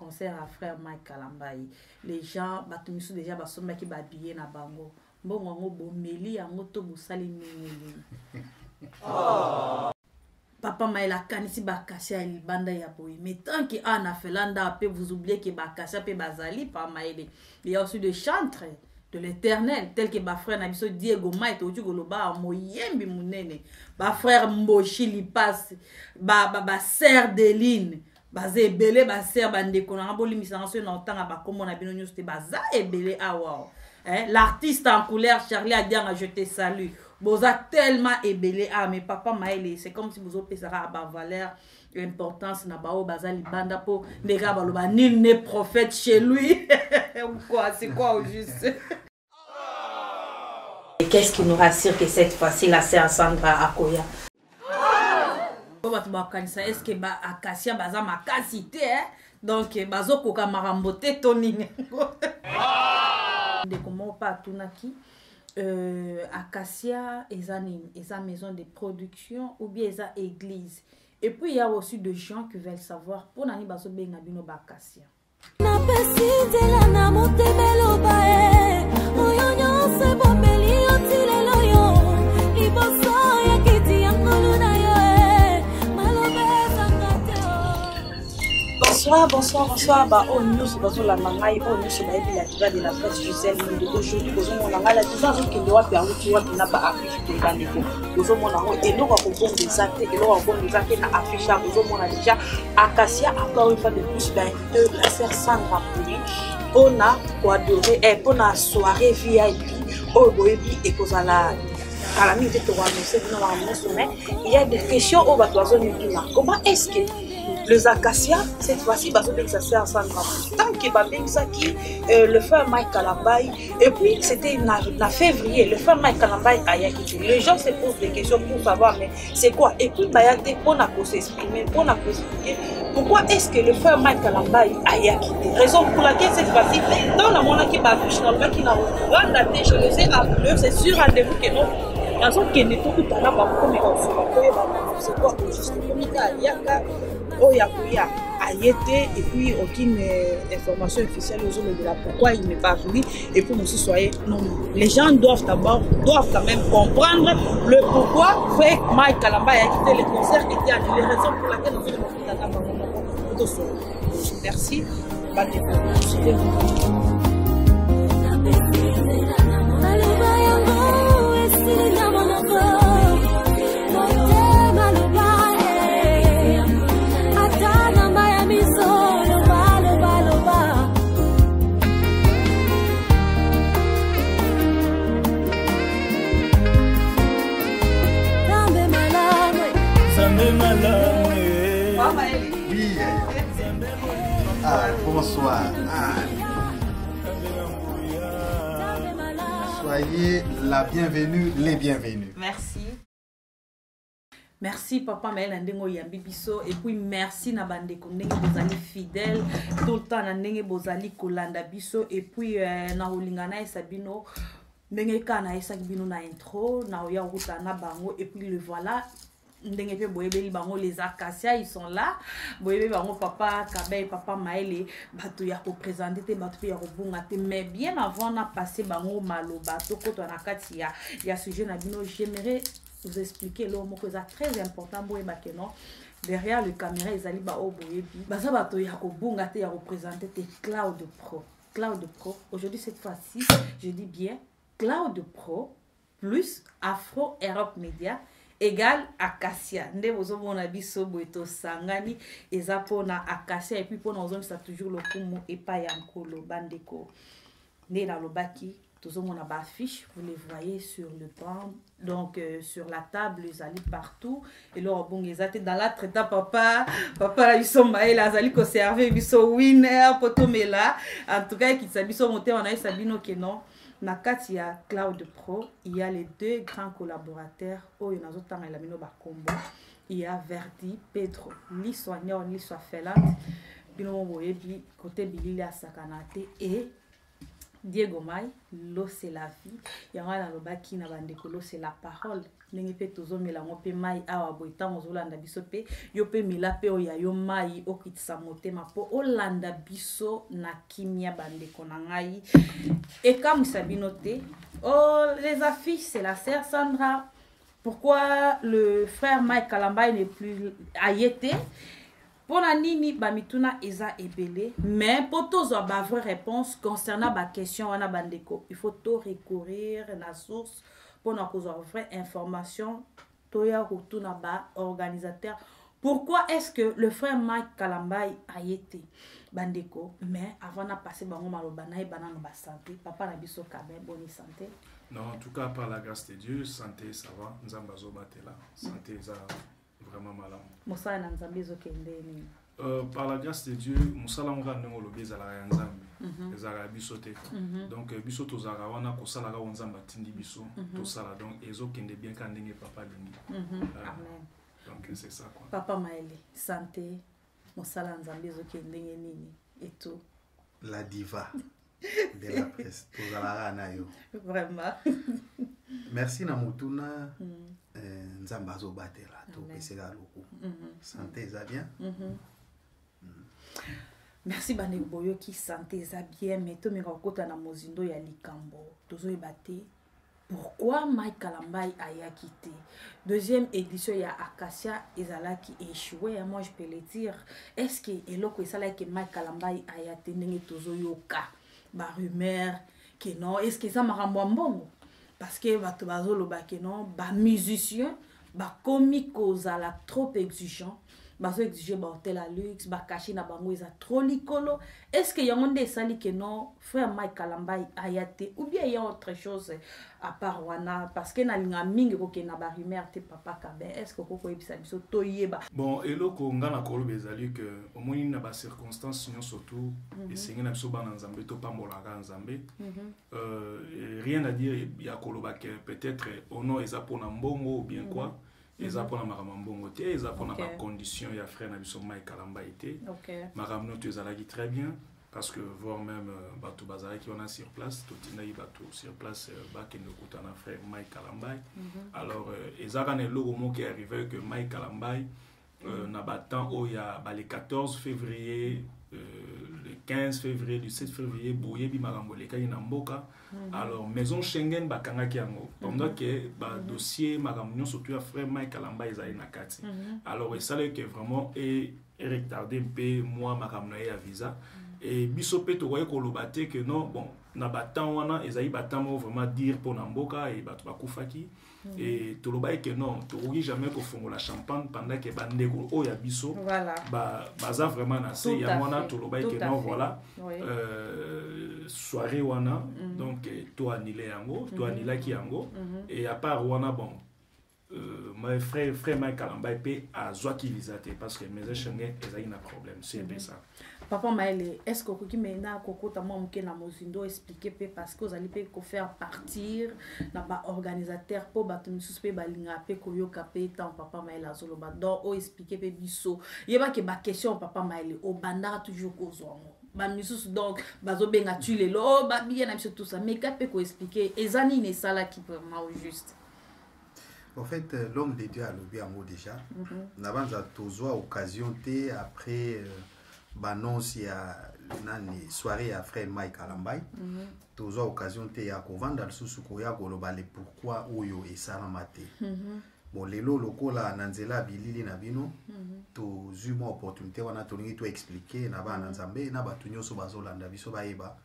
concert à frère Mike Kalambai. Les gens, batumisu déjà basomba qui babillé na bango. Bon ngo bomeli yango to bosali mingi. Papa Maëla kanisi bakasia libanda ya boy. Mais tant que Anna Felanda peut vous oublier que bakasia pe bazali pa Maële. Il y a aussi des chantres de l'Éternel tel que ba frère Nabiso Diego Maite otu goloba moyembi munene. Ba frère Mboshi li passe ba sœur Deline. Bazé belé ba sœur bandeko na boli misanso na otanga ba kombo na bino nyuste baza ebele awa. L'artiste en couleur Charlie a dit je te salue. Vous êtes tellement ébélé. Ah, mais papa Maële, c'est comme si vous avez valeur, importance, nabao bazali banda po nega baloba nul n'est prophète chez lui. Ou quoi, c'est quoi au juste? Et qu'est-ce qui nous rassure que cette fois-ci la sœur Sandra Akoya? Est-ce que Akasia baza makasité, donc bazo koka marambote toning. De comment pas tunaki? Acacia esa maison de production ou bien esa église. Et puis il y a aussi des gens qui veulent savoir pour nani baso benga bino ba Acacia. Na pesite la na motemelo bae. Oyonyo se bomeli otilelo yo. Iboso ya kiti yangoluna yo e. Malobe Bonsoir, bonsoir, bonsoir. Bah, oh, nous sommes la maman et oh, nous sommes la diva de la presse Gisèle. Aujourd'hui, nous sommes la diva qui doit permettre de voir qu'il n'a pas affiché de la négo. Nous sommes et nous avons des actes et nous avons des actes à afficher. Nous sommes déjà Acacia, encore une fois de plus, de la sœur Sandra Pouli. On a quoi adorer et pour la soirée VIP, oh, boébi et pour la. À la minute de il y a des questions au bateau. Comment est-ce que les Acacia, cette fois-ci, ça sert à Sandra. Tant que Babensaki, le frère Mike Kalambai, et puis c'était en février, le frère Mike Kalambai a quitté. Les gens se posent des questions pour savoir, mais c'est quoi? Et puis, on a pour s'exprimer, on a pour expliquer pourquoi est-ce que le frère Mike Kalambai a quitté. Raison pour laquelle cette fois-ci, dans la monnaie qui va afficher, dans le qui n'a pas daté, je les ai appelés, c'est sûr, rendez-vous que non. La zone qui n'est pas tout à l'heure, c'est quoi? Juste le comité à Yaka. Oyakuya a été et puis aucune information officielle aux autres de la pourquoi il n'est pas venu et pour nous soyez non. Les gens doivent quand même comprendre le pourquoi fait Mike Kalamba a quitté le concert et était annulé, raison pour laquelle nous sommes merci. Oui. Bonsoir. Soyez la bienvenue, les bienvenus. Merci. Merci papa Maël Ndengo Yambi Biso et puis merci na bande ndenge bozali fidèle tout le temps na ndenge bozali kolanda biso et puis na olingana esabino ndenge kana esabino na intro na oya ruta na bango et puis le voilà ndenge pe boyebeli bango les Acacia ils sont là boyebeli bango papa Kabe papa Maël bato ya ko présenter te bato ya ko bunga te mais bien avant na passer bango maloba to koto na kati ya sujet na bino j'aimerais vous expliquer le mot que c'est très important boye bakeno derrière le caméra ils allaient ba oboyebi baza bato ya ko bunga te ya représenter te Cloud Pro aujourd'hui cette fois-ci je dis bien Cloud Pro plus Afro Europe Media égale Acacia. Nde bozo mona biso boeto sangani eza pona Acacia et puis pona ozon ça toujours le kumu et pas yankolo bandeko. Né dans le baki, toujours mona ba affiche, vous les voyez sur le pan, donc sur la table, ils allaient partout et là bon ils étaient dans la traita papa la biso maï la zali ko servir biso winner potomela en tout cas qui sabiso monter on a sabino que non. Na kati ya Cloud Pro, il y a les deux grands collaborateurs. Oh, il y a un lamino bakombo. Il y a Verdi, Pedro, l'histoire l'histoire Felat, bino boyebi côté Bilili à Sakanate et Diego Mai, l'eau c'est la vie. Yango na lobaki na bandeko l'eau c'est la parole. Ndenge pe tozomela ngo pe mai awa boita ngozolanda biso pe yo pe mila pe oya yo mai okitisa motema po olanda biso na kimia bandeko na ngai. Et comme Sabino te, oh les affiches c'est la sœur Sandra. Pourquoi le frère Mike Kalambay n'est plus ayete? Pour la nini bamituna eza ebele, mais pour tous avoir vraie réponse concernant la question wana bandeko, il faut tout recourir à la source pour nous avoir vraie information. Toya retourna ba organisateur. Pourquoi est-ce que le frère Mike Kalambay a été bandeko, mais avant de passer bango malobana et banana ba santé, papa na biso kabe bonne santé. Non, en tout cas par la grâce de Dieu, santé ça va, nzamba zo batela, santé ça vraiment malade. Mosala na nzambe zo kende ni. Par la grâce de Dieu, musala nga ndongo lobi ezala ya nzambe. Ezala biso te. Donc biso tozala wana ko sala ga nzamba tindi biso, to sala donc ezo kende bien ka ndenge papa lingi. Amen. Donc c'est ça quoi. Papa Maëlle, santé, mosala nzambe zo kende nini et tout. La diva de la presse, tozala na yo. Vraiment. Merci na mutuna. Nzamba zo batela to pesela loko. Santé ça bien. Merci bandeko boyo ki santé ça bien mais to mi rakota na mozindo ya likambo tozo ebate pourquoi Mike Kalambay a quitté. Deuxième édition ya Acacia ezala qui échoué, moi je peux le dire. Est-ce que eloko esala que Mike Kalambay a tenenge tozo yoka ba rumeur que non, est-ce que ça marambo mbongo parce que bato bazolo ba que non ba musicien ba comique ozala trop exigeant. Bazo exiger ba hôtel à luxe, ba cacher na bango eza trop likolo. Est-ce que yango nde sali que non frère Mike Kalambay ayate ou bien il y a autre chose à part wana parce que na linga mingi ko ke na ba rumeur te papa kabe est-ce que koko ebisa biso to yeba. Bon eloko nga na koloba ezali que au moins na ba circonstances non surtout et sengi na biso ba na nzambe to pambola ka nzambe. Rien à dire ya koloba que peut-être ono eza pona mbongo ou bien quoi. Eza pona makamambongo te, eza pona ba condition ya frère na biso Mike Kalambay te. Makamno tu ezalaki très bien parce que voire même bato bazala qui on a sur place, tout ina yi bato sur place ba ke no kutana frère Mike Kalambay. Alors ezaka ne logo mo qui arrivé que Mike Kalambay na battant o ya ba le 14 février le 15 février, le 7 février, boye bi makambo le kay na mboka. Alors maison Schengen bakanga ki yango pendant que ba dossier makambo surtout à frère Mike Kalambay za na kati. Alors ça là que vraiment est retardé un peu moi makambo ya visa et biso pe to koye ko lobate que non bon na battant wana ezai batamo vraiment dire pour na mboka et bato bakufaki. Et tout le bail que non, tu n'auras jamais qu'au fond la champagne pendant que bandeko o ya biso. Voilà. Baza vraiment assez. Il y a moins tout le bail que non voilà. Soirée wana donc toi annulé yango, toi annulé qui yango et à part wana bon. Mon frère Mike Kalambay paie à Zoaki visité parce que mes échanges ils ont un problème c'est bien ça. Papa Maëlle, est-ce que vous avez un na mozindo expliquer parce que vous allez faire partir na ba organisateur pour battre nous suspect balinga pe koyoka pe tant papa Maëlle azoloba donc o expliquer pe biso yeba ke ba question papa Maëlle au bandara toujours kozongo ba misusu donc bazo benga tu lelo ba bien na biso tout ça mais ka pe ko expliquer ezani ne sala qui vraiment au juste. En fait, l'homme de Dieu a lobby en mot déjà. N'avant à toujours occasion t après l'annonce il y a une soirée à frère Mike Kalambay. Toujours occasion t à kovanda le sous ya global pourquoi oyo et salamate. Bon les locaux là nanzela bilili na bino to zuma opportunité wana to ngi to expliquer na ba nzambe na batunyo so bazolanda biso baeba.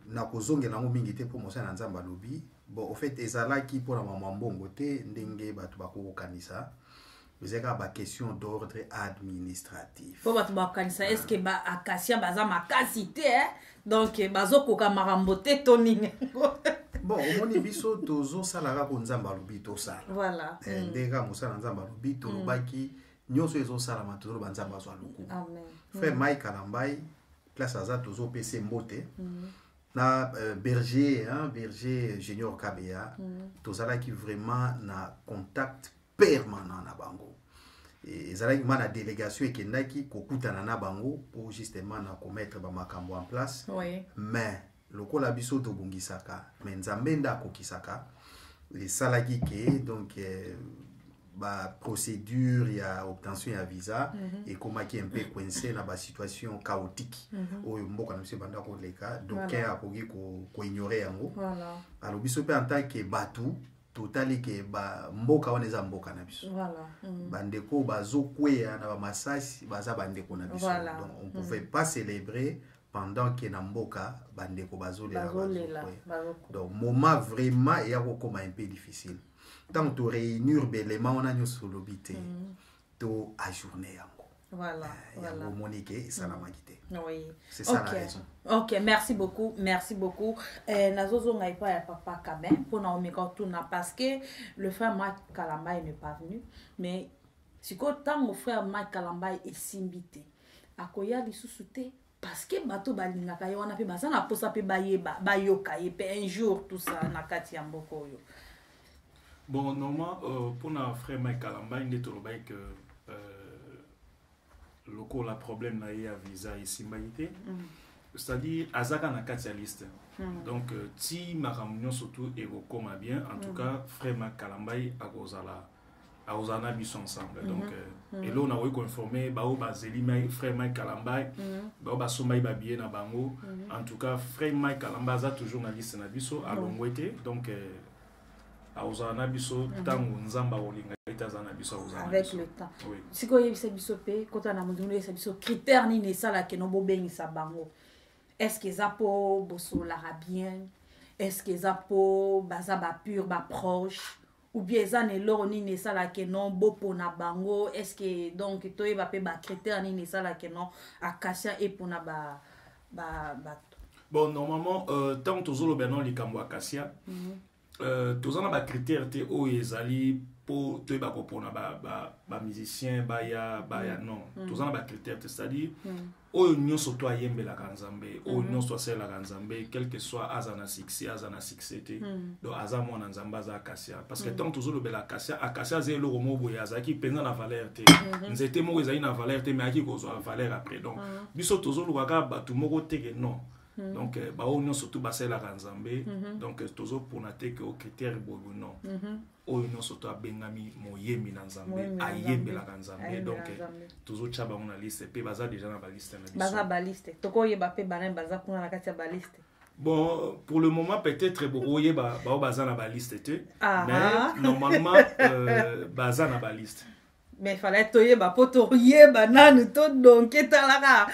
Na kozongela ngo mingi te pour mosa na nzamba lobby. Bon, en fait, ezala qui pour la maman bongo te ndenge batu bako kanisa. Vous avez ba question d'ordre administratif. Pour batu bako kanisa, est-ce que ba Acacia baza makasité donc bazo koka marambote toning. Bon, au moni biso tozo salara ko nzamba lobi to sala. Voilà. Ndega mosa na nzamba lobi to lobaki nyoso ezo sala matoro ba nzamba zo luku. Amen. Frère Mike Kalambay place aza tozo pese mbote. Na berger Junior Kabea tozala qui vraiment na contact permanent na bango et ezala qui na délégation et kendaki kokutana na bango pour justement na commettre ba makambo en place. Oui. Mais lokola biso tobungisaka mais nzambe nda akokisaka esalaki ke donc procédure ya obtention ya visa ekomaki un peu coincé na situation chaotique oyo mboka na biso banda koleka donc akoki koignore yango alors biso mpe en tant que batu totali ke mboka wana eza mboka na biso bandeko bazokweya na bamasasi baza bandeko na biso donc on pouvait pas célébrer pendant que na mboka bandeko bazolela donc moment vraiment eya kokoma un peu difficile tant to réunir belema on a nyonso lobi te to ajourner yango voilà yango monique et salamaki te oui c'est ça la raison. Ok, merci beaucoup nazozo ngai pa ya papa Kabin pour na omeka tuna parce que le frère Mike Kalambai n'est pas venu mais siko tant mon frère Mike Kalambai est simbité akoya lisusu te parce que bato balingaka yo wana pe baza na posa pe bayeba bayoka ye pe un jour tout ça na kati ya mboko yo. Bon, normalement, pour notre frère Mike Kalamba, il est au bail que le problème n'a eu à visa ici, c'est-à-dire Azaka n'a qu'à liste. Donc, si ma réunion surtout évoque ma bien, en tout cas, frère Mike Kalamba a Ozana bis ensemble. Donc, et là on a eu confirmé, frère Mike Kalamba, Somai Babie na Bango. En tout cas, frère Mike Kalamba a toujours na liste na biso à Longwete. Donc auzana biso tango nzamba olinga itazana biso auzana avec le temps siko yebisa biso pe kota na mundu yebisa biso critère ni nesala ke no bobengisa bango est-ce que ça po bosolara bien est-ce que ça po baza ba pur ba proche ou bien ça ne loro ni nesala ke non bopo na bango est-ce que donc toyeba pe ba critère ni nesala ke non akasia et pona ba bon normalement tant tozolo benon likambo akasia tous on a des critères te o ezali pour te ba kopona ba musicien ba ya non tous on a des critères c'est-à-dire o union surtout ayembe la kanzambe o union soit celle la kanzambe quel que soit azana succès te donc azamo na nzamba za akasia parce que tant toujours le bela akasia ze lo mo boya zaki penza na valeur te nzete mo ezali na valeur te mais aki ko zo valeur après donc biso toujours lo waka batu moko te non. Donc, on surtout basé la Ranzambe. Donc, toujours pour noter que au critère bobo non. On surtout à Bengami moyemi nanzambe, ayembe la Ranzambe. Donc, toujours chaba on a liste. Puis baza déjà na baliste. Baza baliste. Toko yeba pe banen baza pour na katia baliste. Bon, pour le moment peut-être beaucoup yeba baza na baliste mais normalement baza na baliste. Mais fallait toyeba poto yeba nanu to donc etalaka.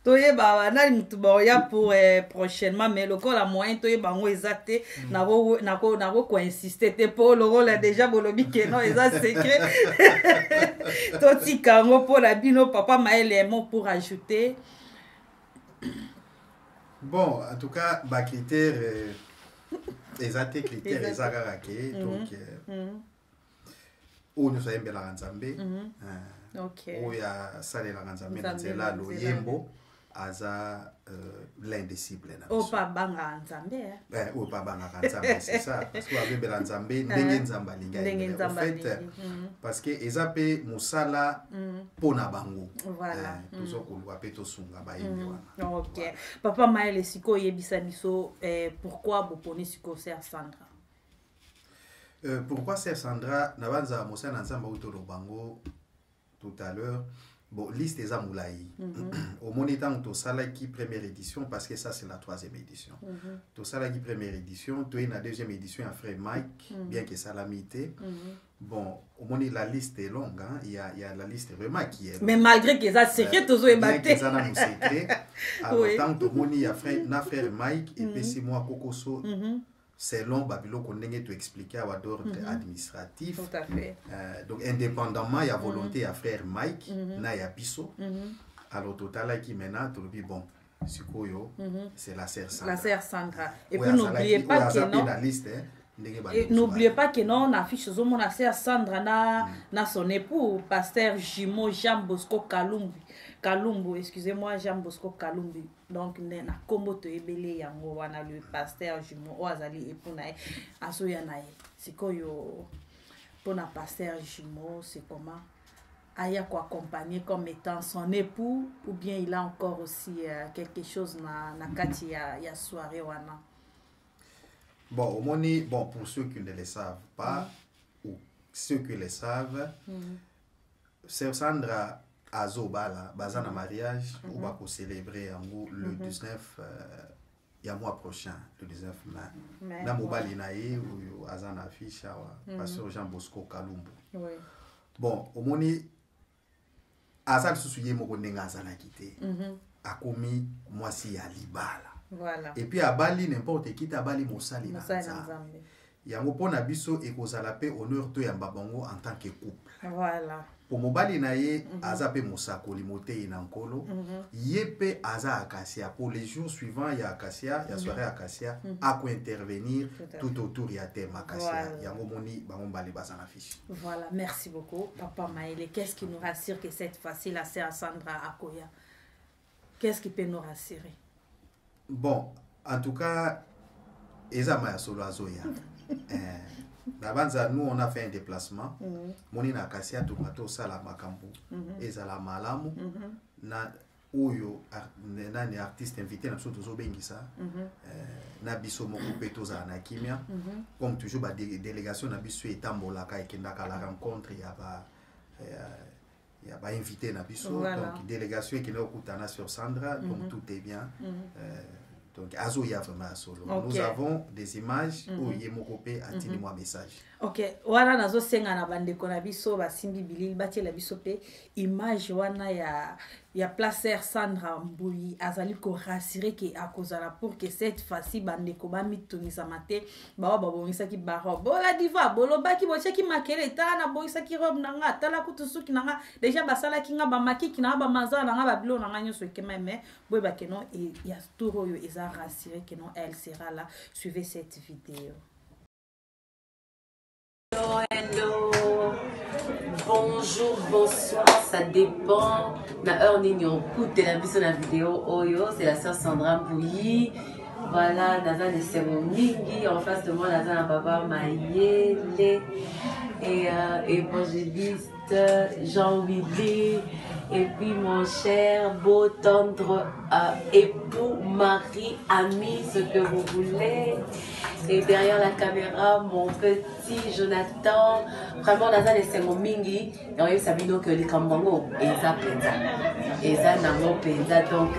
Toyeba na mutu ya pour prochainement mais le la moyen toyeba ngo exacté nako ko insister te pour le rôle déjà bolobi que non exact secret toti kango pour la bino papa maëlément pour ajouter bon en tout cas ba critère exact critère ezakaka donc o nous sommes bela nzambe OK o ya salela nzambe nzela loyembo aza l'indisciple na biso. Opa banga nzambe opa banga nzambe c'est ça parce que avec bela nzambe ndenge nzamba linga en fait parce que ezape musala pona bango voilà toujours ko lwa peto sunga ba yembi wana. OK papa Maël siko yebisa biso pourquoi boponi siko Sœur Sandra pourquoi Sœur Sandra na banza musala nzamba utolo bango tout à l'heure. Bon, liste des amoulaï. Au monitant to salaki première édition parce que ça c'est la 3e édition. To salaki première édition, to la 2e édition à frère Mike, bien que salamité. Bon, au moni la liste est longue, hein. Il y a la liste vraiment qui est longue. Mais malgré que ça secret toujours est batté. Ça n'a secret. Alors tant que moni y a frère Mike et puis c'est moi Kokoso. Selon Babylone qu'on a tout expliqué à l'ordre administratif. Tout à fait. Donc indépendamment, il y a volonté à frère Mike, na ya biso. Alors total qui maintenant tout le bon, c'est la Sœur Sandra. La Sœur Sandra. Et puis n'oubliez pas que non. Et n'oubliez pas que non, on affiche sur mon Sœur Sandra na son époux, pasteur Jimo Jean Bosco Kalumbu, excusez-moi, Jean Bosco Kalumbu. Donc, na kombo to ebele yango wana le pasteur Jimo Oazali époux na aso ya na sikoyo pona pasteur Jimo c'est comment aya accompagner comme étant son époux ou bien il a encore aussi quelque chose na kati ya soirée wana. Bon, au moni, bon, pour ceux qui ne le savent pas, ou ceux qui le savent, Sœur Sandra Azobala, bazana mariage, ou va célébrer le 19 il y a mois prochain, le 19 mai. Na mobali nae ou azana affiche pasteur Jean Bosco Kalumbu. Oui. Bon, au moni azal susuye moko nenga azana kité. Akomi mwasi ya libala. Voilà. Et puis à Bali n'importe qui ta Bali mosali na Nzambe. Yango pona biso ekozala pe honneur to ya babango en tant que couple. Voilà. Pour mobali na ye aza pe mosako limote na nkolo ye pe aza akasia pour les jours suivants ya akasia ya soirée akasia ako intervenir tout autour ya thème akasia yango moni bango mbali bazana fiche. Voilà, merci beaucoup Papa Maëlle. Qu'est-ce qui nous rassure que cette fois-ci la sœur Sandra akoya? Qu'est-ce qui peut nous rassurer? Bon, en tout cas, Ezama ya solo azoya. Nous on a fait un déplacement. Moni na kasia tomato sala makambu. Ezala malamu na oyo nani artiste invité na soto zo bengisa. Na biso moko petoza na kimia. Comme toujours ba délégation na biso etambola ka ekendaka la rencontre ya ba il y a pas invité na biso donc délégation qui n'a pas sur Sandra donc tout est bien donc azo ya vraiment solo. Nous avons des images où yemokopé a tini moi message. OK, wana nazo senga na bandeko na biso ba simbi bilili bati la biso pe image wana ya placer Sandra Mbui azali ko rassurer que akozala pour que cette fois-ci bandeko ba mitonisa mate ba bongisa ki baro bola diva bolo baki bo cheki makele ta na boisa ki robe nanga tala kutusuki nanga déjà basala ki nga ba makiki na ba mazala nga ba bilo nanga nyoso kema mais boy ba que non et ya toro yo eza rassurer que non elle sera là. Suivez cette vidéo. Hello, bonjour, bonsoir, ça dépend. Na heure nini on coûte la vision de la vidéo. Oyo, c'est la sœur Sandra Mbui. Voilà, Naza de Semoningi. En face de moi, Naza na Papa Maëlle. Et évangéliste Jean-Willy. Et puis mon cher, beau, tendre époux, mari, ami, ce que vous voulez. Et derrière la caméra, mon petit Jonathan. Vraiment, Naza de Semoningi. Et on a eu Sabino que les Kambango. Et ça, Penza. Et ça, Nango Penza. Donc,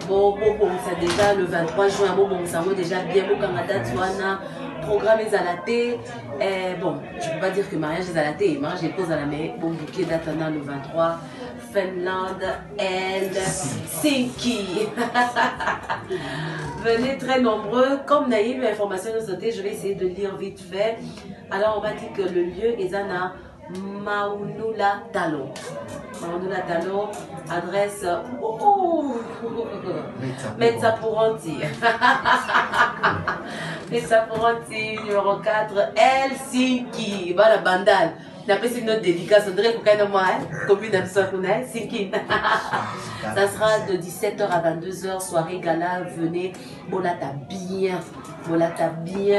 bon, ça déjà le 23 juin, bon, ça va déjà bien, bon, Canada, Tuana. Programme est à la thé. Bon, je ne peux pas dire que mariage est à la thé. Mariage est pose à la mer. Bon, bouquet d'attendant le 23. Finlande, Helsinki. Venez très nombreux. Comme Naïm, l'information nous sautait, je vais essayer de lire vite fait. Alors, on m'a dit que le lieu est à Maunula Talo. Maunula Talo, adresse Metsapuranti. Metsapuranti, numéro 4, Helsinki. Voilà, bandal. N'a pas une autre dédicace, on dirait que moi, commune d'Amsterdam, Helsinki. Ça sera de 17h à 22h, soirée gala, venez. Bolata bien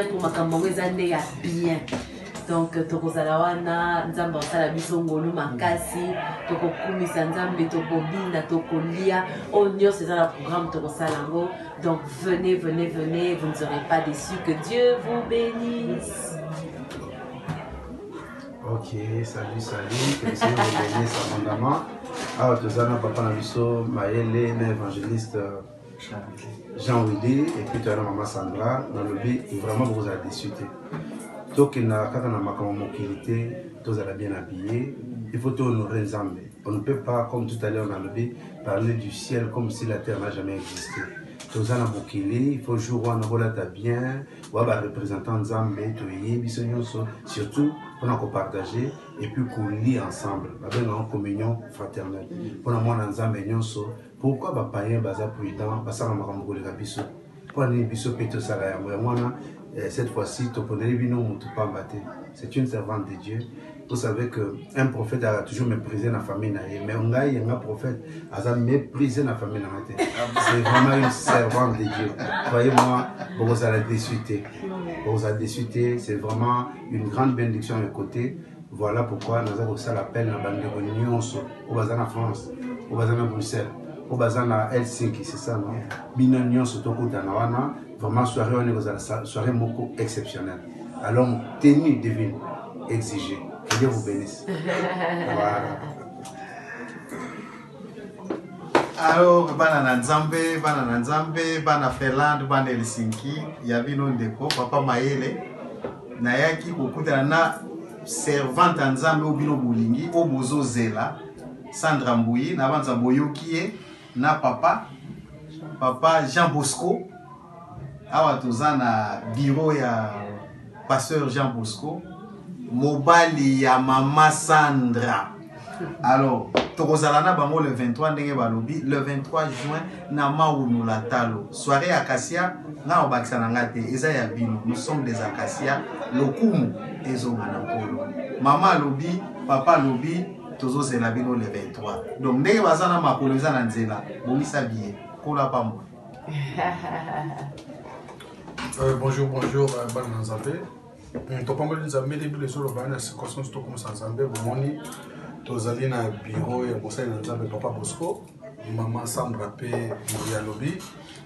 pour ma camerounais, bien. Donc, tokozalawana nzamba sala biso ngolu makasi tokokumisa nzambe tokobinda tokolia onyo c'est ça le programme tokosalango. Donc venez, vous ne serez pas déçus. Que Dieu vous bénisse. Ok, salut, que le Seigneur vous bénisse abondamment. Alors, tozana papa na biso Maëlle, évangéliste Jean-Willy et puis tu as maman Sandra dans le but vraiment vous a déçu. Donc, il n'a qu'à bien habillé. Il faut honorer Nzambe. On ne peut pas, comme tout à l'heure on a levé, parler du ciel comme si la terre n'a jamais existé. Il faut jouer bien, représentant Nzambe, surtout pour nous partager et puis qu'on lit ensemble, en communion fraternelle. Pour nous, Nzambe, pourquoi les païens sont prudents, cette fois-ci, c'est une servante de Dieu. Vous savez qu'un prophète a toujours méprisé la famille, mais un prophète a méprisé la famille. C'est vraiment une servante de Dieu. Croyez-moi, vous allez déçuter. C'est vraiment une grande bénédiction à côté. Voilà pourquoi nous avons aussi l'appel dans la bande de Nyonso, au bazar en France, au bazar à Bruxelles, au bazar à Helsinki, c'est ça, non? Bino Nyonso, Toko Danawana, vraiment soirée, on est dans la soirée moko exceptionnelle. Alors, tenue divine, exigée. Que Dieu vous bénisse. Voilà. Alors, bana Nzambe, bana Finlande, bana Helsinki, Yabino Ndeko, papa Maele, Nayaki, Kokutana na servante Nzambe Obino Boulingi, Obozo Zela, Sandra Mbouyi, Nabanza Boyokie, na papa Jean Bosco, awa tozana bureau ya pasteur Jean Bosco, mobali ya mama Sandra. Alors, Tokozalana bango le 23 ndenge balobi, le 23 juin na Maounou Latalo. Soirée Acacia, na obakisa ngate, eza ya bino. Nous sommes des Acacia, lokumu ezo manapolo. Maman lobi, papa lobi, tozo zela bino le 23. Donc ndenge bazana makolo eza na nzela, bomisa biye. Kola pambo. Bonjour, Ban Nzambe. Topamboli Nzambe, début les autres bana circonstances to comme Nzambe, bomoni. Tozali na bureau ya conseil Nzambe papa Bosco, maman Sandra pe Yalobi.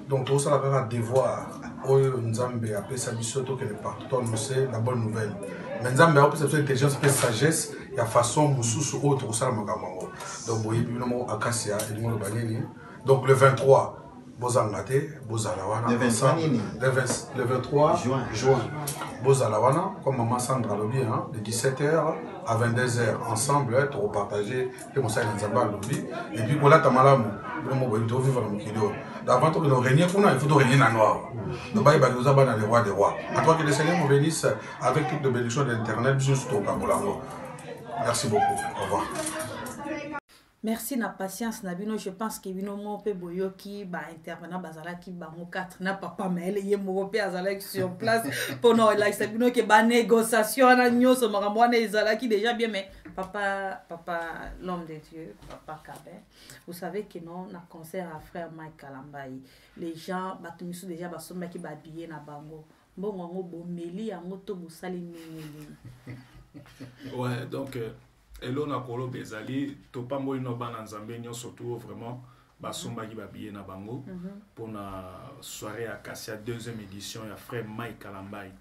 Donc tout ça la devoir oyo Nzambe appelle ça biso to que les partout c'est la bonne nouvelle. Mais Nzambe a cette intelligence et sagesse, il y a façon mususu autre ça makambo. Donc boye bino Acacia et le banini. Donc le 23 Bozangate, Bozalawana. Le 23 juin. Bozalawana, comme maman Sandra Lobi, de 17h à 22h ensemble, pour partager les monseigneurs Nzamba Lobi. Et puis, pour la Tamalamu, il faut vivre dans le Kido. D'avant de régner, il faut régner dans le noir. Donc, il nous a dans les rois des rois. À toi que le Seigneur nous bénisse avec toutes les bénédictions de l'Internet, juste au Kamolango. Merci beaucoup. Au revoir. Merci na patience na bino, je pense que bino mo pe boyoki ba intervenant bazala ki ba mo 4 na papa mais ye mo pe azala sur place pour non là c'est bino que ba négociation na nyoso makambo na ezala ki déjà bien mais papa l'homme de Dieu papa Kabé, vous savez que non na concert à frère Mike Kalambai les gens batumisu déjà ba somba ki ba billet na bango mbongo ngo bomeli ya moto bosali nini. Ouais, donc Elo na kolo bezali to pambo ino bana Nzambe nyo surtout vraiment basomba ki babiye na bango pour na soirée Acacia deuxième édition ya frère Mike Kalambai.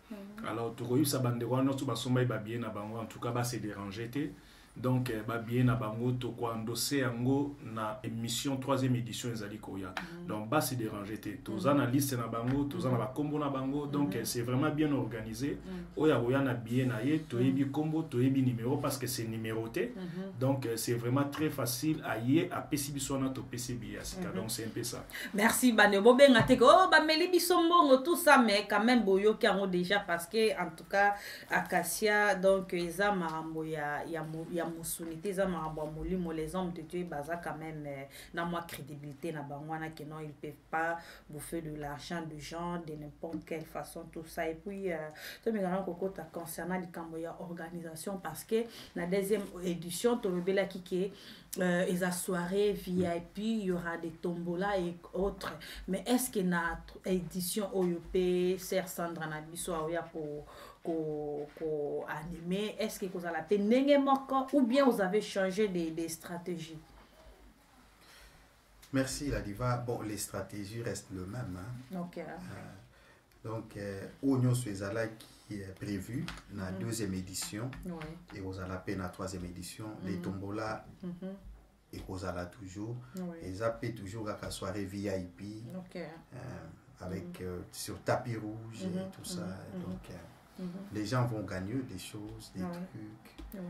Alors to koyi sa bande wana to basomba babiye na bango en tout cas ba se déranger té. Donc babiye na bango to ko endossé yango na émission troisième édition ezali koya. Donc ba se déranger té. Toza na liste na bango, toza na ba kombo na bango. Donc c'est vraiment bien organisé. Oya oya na bien na ye, to yebi kombo, to yebi numéro parce que c'est numéroté. Donc c'est vraiment très facile à y à pesibisoana to pesibi asika. Donc c'est un peu ça. Merci bane bobenga te ko ba meli bisombongo tout ça mais quand même boyo ki ango déjà parce que en tout cas Acacia donc eza marambo ya musunité za marambo molimo les hommes de Dieu baza quand même na moi crédibilité na bangwana que non ils peuvent pas bouffer de l'argent de gens de n'importe quelle façon tout ça et puis to me grand kokota concernant les Camboya organisation parce que la deuxième édition to rebela kiki les soirées VIP, il y aura des tombolas et autres. Mais est-ce que notre édition OYP, Sœur Sandra Nabiso pour animer, est-ce que vous avez la peine ou bien vous avez changé des stratégies? Merci la diva. Bon, les stratégies restent les mêmes. Okay. Donc, Oignon Suezala qui est prévu dans la deuxième édition et vous allez la troisième édition. Les tombolas et vous allez toujours. Et ça peut toujours à la soirée VIP avec sur tapis rouge et tout ça. Donc, les gens vont gagner des choses, des trucs.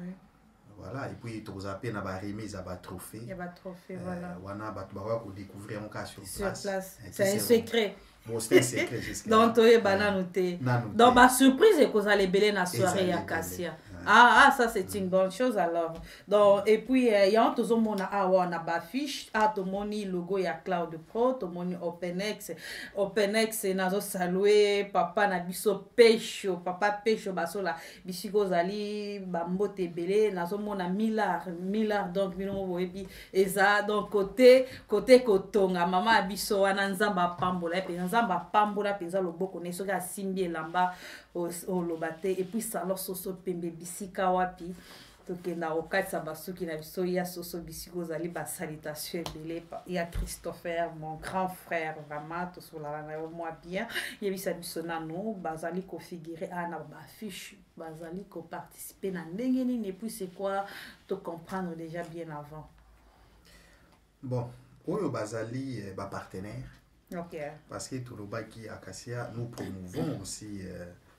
Voilà, et puis tu as appelé à remise à trophée. Il y a un trophée, voilà. On découvrir un cas sur place. C'est un secret. Bon, c'est un secret jusqu'à donc, tu es noté. Donc, ma surprise est que vous allez bêler dans la soirée Acacia. Ah, ça c'est une bonne chose alors. Donc, et puis, il y a tout le monde a bafiche, tout le monde logo ya Cloud Pro, tout le monde OpenX. OpenX, nazo salué, papa na biso pecho, papa pecho basola, bisiko zali, bambote belé, nazo mona milliard, donc, bino boebi, eza, donc, côté kotonga, maman biso, wana nzamba pambola, pe nzamba pambola, pe nza lobo kone, soka simbi lamba, olobate et puis salon soso pembe bisika wapi tokenda okatisa basuki na biso ya soso bisika ozali basalutation ebele ya Christopher mon grand frère vraiment tosolala na yo mwa bien yebisa biso nano bazali kofigure ana bafiche bazali koparticiper na ndenge nini et puis c'est quoi to comprendre déjà bien avant. Bon, oyo bazali ba partenaire. OK. Parce que Tolobaki Acacia nous promouvons aussi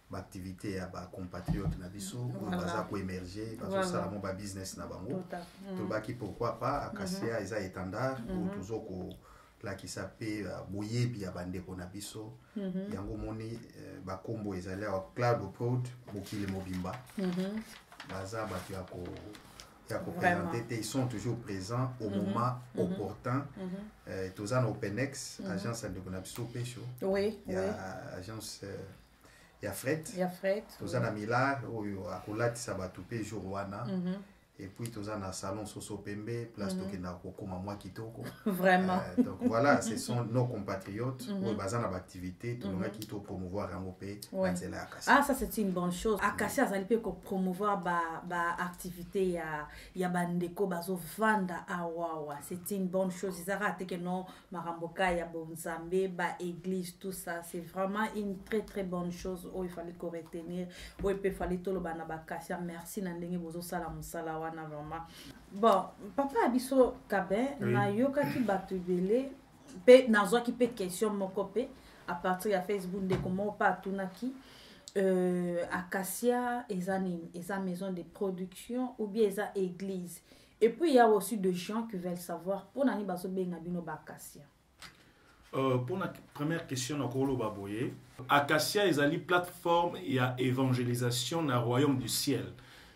l'activité à ba compatriotes na biso pour baza ko émerger parce que ça mon ba business na bango. Tolobaki pourquoi pas Acacia eza étendard ou toujours ko la qui s'appelle boyer puis abandeko na biso. Yango moni ba kombo ezali au Cloud Prod Bokile Mobimba. Baza ba tu ako ils sont toujours présents au moment opportun. Tous en OpenX, agence de Gonabso Pécho. Oui. Il y a agence, il y a Fret. Il y a Fret. Tous en Milar, à Kolat, ça va tout payer jour Wana. Et puis tous en salon Soso Pembe, place Tokena Kokoma Moi Kitoko. Vraiment. Donc voilà, ce sont nos compatriotes. Ou bazan à l'activité, tout le monde qui promouvoir un OP. Ah, ça c'est une bonne chose. Acacia ça peut promouvoir ba activité ya bandeko bazo vanda awawa. C'est une bonne chose. Ils arrêtent que non maramboka ya bonzambe ba église tout ça, c'est vraiment une très très bonne chose. Oh, il fallait qu'on retenir. Oh, il fallait tout le bana ba Acacia. Merci na ndenge bozo sala musala wana vraiment. Bon, papa abiso kabe na yoka ki batubele pe nazo ki pe question moko pe à partir de Facebook de comment pas tunaki Acacia eza maison de production ou bien eza église. Et puis il y a aussi des gens qui veulent savoir pour nani baso benga bino ba Acacia. Pour la première question na kolo baboye, Acacia ezali plateforme ya évangélisation na royaume du ciel.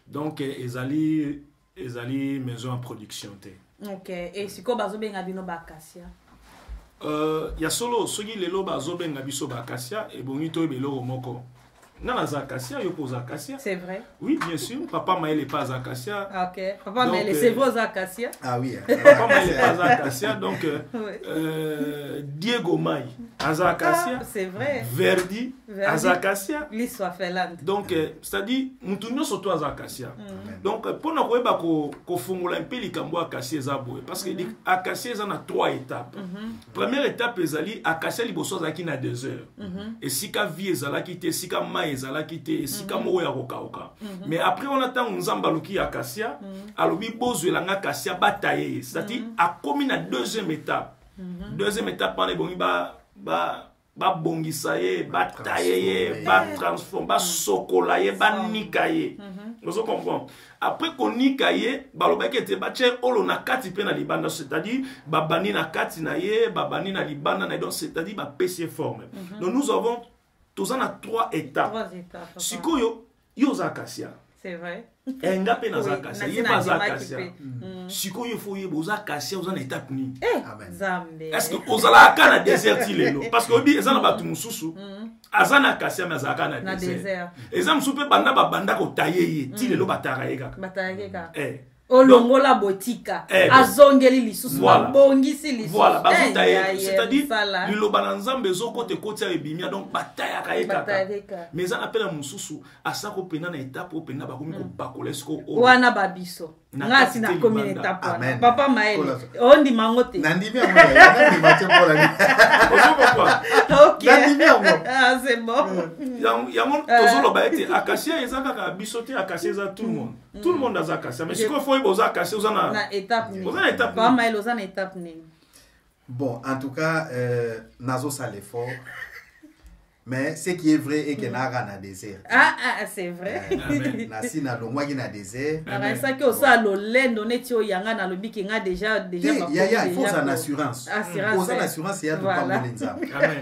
Donc ezali maison en production te. OK. Et si ko bazo benga bino ba Acacia. Ya solo soki lelo bazo benga biso ba Acacia et bongi to beloko moko. Nana za Acacia yo pose Acacia. C'est vrai? Oui, bien sûr. Papa Maël est pas Acacia. OK. Papa Maël c'est vos Acacia? Ah oui. Papa Maël est pas Acacia donc Diego May Aza Acacia. C'est vrai. Verdi Aza Acacia. L'histoire Finlande. Donc c'est-à-dire mutunyo surtout Aza Acacia. Donc pour na koyeba ko fongola un peu likambo Acacia za boye parce que Acacia za na 3 étapes. Première étape ezali Acacia liboso za ki na 2 heures. Et sika vie ezala ki te sika mai ezala ki te sika moko ya kokaoka. Mais après on attend nzamba loki Acacia alobi bozwela nga Acacia bataye. C'est-à-dire a komi na deuxième étape. Deuxième étape on est bon ba bongisa ye ba taye ye ba transforme ba sokola ye ba nika ye. Vous comprenez? Après qu'on nika ye ba lobaki ete ba tche olo na kati pe na libanda, c'est-à-dire ba bani na kati na ye ba bani na libanda na, donc c'est-à-dire ba PC forme. Donc nous avons tous en a 3 étapes. 3 étapes. Sikoyo yo za Acacia. C'est vrai. Enga pe na za Acacia, ye ba za Acacia. Sikoyo fo ye boza Acacia oza na étape ni. Amen. Zambe. Est-ce que ozala kana desert lelo parce que obi ezana batu mususu azana Acacia mais azaka na desert. Ezam supe banda ba banda ko taye ti lelo batara ye kaka. Batara ye kaka. Olongola botika azongeli lisusu bongisi lisusu voilà c'est-à-dire liloba na nzambe ezokote kotia ebimia donc bataya kayeka mais ça appelle mususu asako pena na étape opena bakomi ko bakola esko wana babiso ngasi na commune étape papa Maël ondi mangote nandimi yango nandimi matche pour la OK nandimi yango ah c'est bon yango tozoloba ete Acacia ezaka ka bisote Acacia za tout le monde a Acacia mais siko faut boza Acacia ozana na étape ni ozana étape papa Maël ozana étape ni. Bon, en tout cas, nazo ça l'effort. Mais ce qui est vrai est que naga na désert. Ah c'est vrai. Nasi na longwa ki na désert. Ara ça que osa lo lendo netio yanga na lobi ki nga déjà il faut ça en assurance. Pour ça l'assurance il y a tout pas molenza.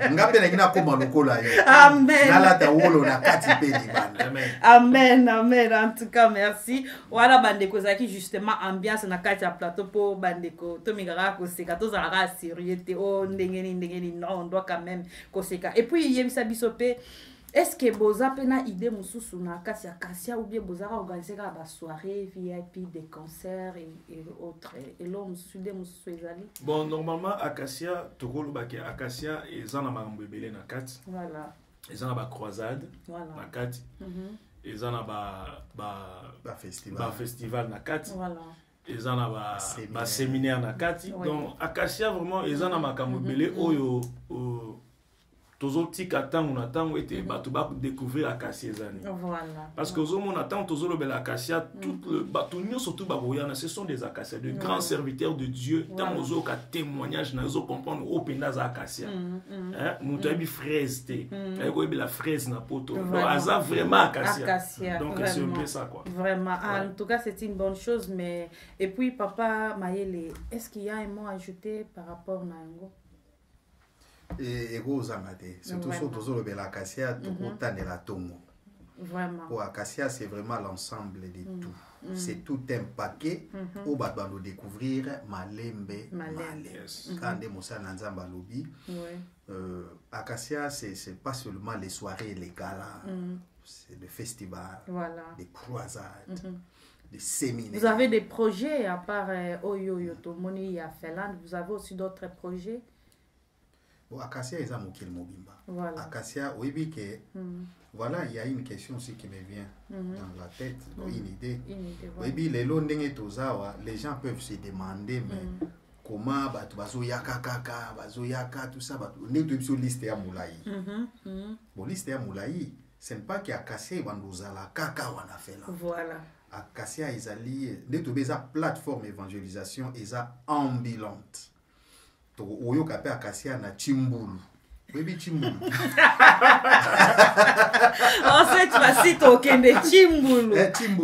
Nga pe na kina koma lokola yo. Amen. Na la ta wolo na kati pe di banda. Amen. Amen. En tout cas merci. Wala bandeko zaki justement ambiance na kati ya plateau pour bandeko. To migara ko seka to za ra sérieux te o ndengeni non on doit quand même ko seka. Et puis yebisa est-ce que boza pena idée mususu na Acacia ou bien boza organiser ba soirée VIP des concerts et autres et l'homme mususu de mususu ezali. Bon normalement Acacia tokolo ba ke Acacia ezana makambo ebele na kati. Voilà. eza na ba croisade na kati eza na ba festival na kati eza na ba séminaire na kati donc Acacia vraiment eza na makambo belé oyo tozotika tango na tango ete bato ba découvrir Acacia ezani parce que ozomona tango tozolobela Acacia tout le bato nyonso tout baboyana ce sont des Acacia de grands serviteurs de Dieu tango ozoka témoignage na ozo comprendre o penda za Acacia muto yebi fraise te eko yebi la fraise na poto donc aza vraiment Acacia donc c'est un peu ça quoi vraiment en tout cas c'est une bonne chose mais et puis papa Mayele est-ce qu'il y a un mot à ajouter par rapport na yango et Zamate, surtout sur le Acacia, tout autant de la Tongo. Vraiment. Pour Acacia, c'est vraiment l'ensemble de tout. C'est tout un paquet où on va découvrir Malembe. Quand on est dans Nzamba Lobby, Acacia, c'est pas seulement les soirées, les galas, c'est le festival, des croisades. Des séminaires. Vous avez des projets à part Oyo Yotomoni à Finlande, vous avez aussi d'autres projets? Acacia est un mobimba. Acacia, oui, voilà, il y a une question aussi qui me vient dans la tête, une idée. Oui, les gens peuvent se demander, mais comment bazoyaka kaka, bazoyaka, tout ça, nous devons liste à Moulaï. Bon, liste à Moulaï, ce n'est pas qu'Acacia est la kaka ou a fait là. Voilà. Acacia est allié, nous devons plateforme évangélisation, est ambulante. Oyo kape Acacia na Chimbulu. Oui, Chimbulu. En cette fois-ci, tu as Chimbulu.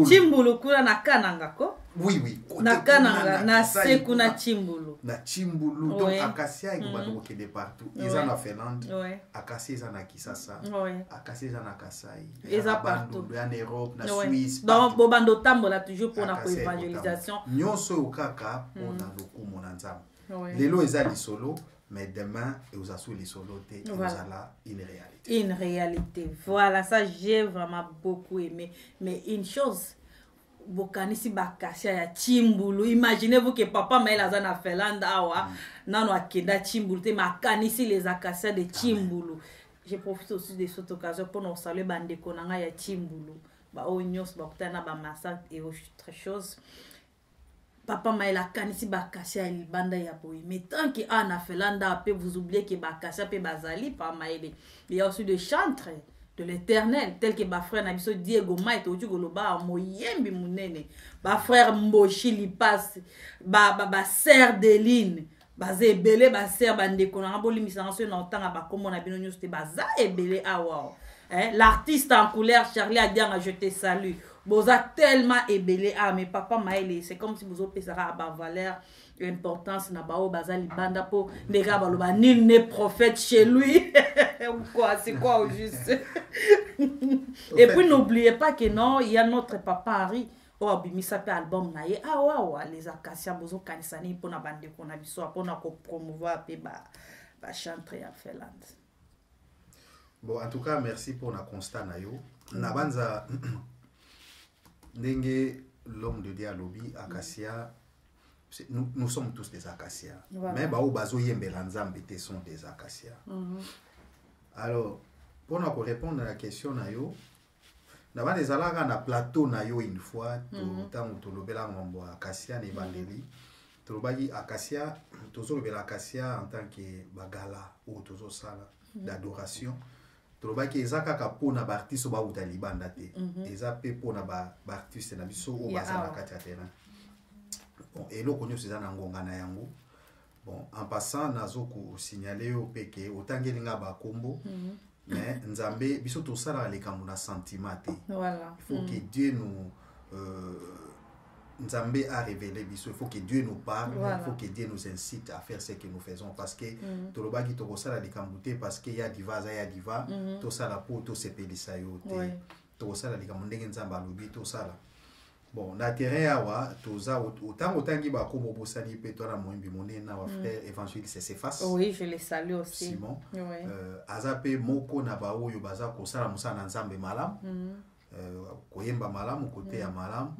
Chimbulu, kuna na kananga ko? Oui, oui. Na kananga, na seku na Chimbulu. Na Chimbulu. Donc, Acacia, il va donc de partout. Ils sont en Finlande. Acacia, ils sont en Kisasa. Acacia, ils sont en Kasaï. Ils sont partout. En Europe, en Suisse. Donc, Bobando Tambo, là, toujours pour la évangélisation. Nyonso okaka, on a le coup, mon ensemble. Les lots sont solo, mais demain, vous avez les solo, vous avez une réalité. Une réalité. Voilà, ça j'ai vraiment beaucoup aimé. Mais une chose, vous connaissez Acacia ya Chimbulu. Imaginez-vous que papa m'a la zana Finlande awa, nano akenda Chimbulu, te ma kanisi les Acacia de Chimbulu. Je profite aussi de cette occasion pour nous saluer bande konanga ya Chimbulu. Ba onyos ba kutana ba massacre et autre chose. Papa Maïla kanisi Acacia il banda ya boy. Mais tant que Anna Felanda peut vous oublier que Acacia peut bazali par Maïle. Il y a aussi des chantres de l'Éternel tel que ba frère Nabiso Diego Maït au Goloba moyembi munene. Ba frère Mboshi li passe ba sœur Deline. Bazé belé ba sœur bande konanga boli misanso na tanga ba komo na bino nyos te baza ebele awa. L'artiste en couleur Charlie Adianga je te salue. Vous êtes tellement ébélé. Ah, mais papa Maïle, c'est comme si vous avez à bas valeur, importance, na bao bazali banda po, nul n'est prophète chez lui. Quoi, c'est quoi au juste? Et puis n'oubliez pas que non, il y a notre papa Harry. Oh, bimisa pe album na ye. Ah, ouais, les Acacia, bozo kanisani, pour na bande qu'on a biso, pour na promouvoir pe ba chanter à Finlande. Bon, en tout cas, merci pour la constat na yo. Nabanza Ndenge, l'homme de Dieu lobby, Acacia, nous sommes tous des Acacia. Mais Bao Bazo Yembelanzambe sont des Acacia. Alors, pour nous répondre à la question, nous avons des alagas na plateau une fois, tant que nous avons Acacia et Vandeli. Nous avons Acacia, nous avons Acacia en tant que bagala ou tozo sala d'adoration. Trobaki ezaka ka pona ba artiste ba utalibanda te eza pe pona ba artiste na biso o bazala kati ya terrain bon eloko nyo seza na ngonga na yango bon en passant nazo ko signaler au peke otangelinga ba kombo mais nzambe biso to sala le kamuna sentiment te voilà il faut que Dieu nous Nzambe a révélé biso, il faut que Dieu nous parle, il faut que Dieu nous incite à faire ce que nous faisons parce que tolobaki to kosala likambuté parce que ya diva za ya diva to sala po to sepelisa yo te to kosala likamundenge Nzambe alobi to sala bon na terrain awa toza otangi ba kombo bosani pe to na moyembi monena wa frère évangéliste s'efface. Oui, je les salue aussi. Simon azape moko na ba oyo baza kosala musana Nzambe malam koyemba malam côté ya malam.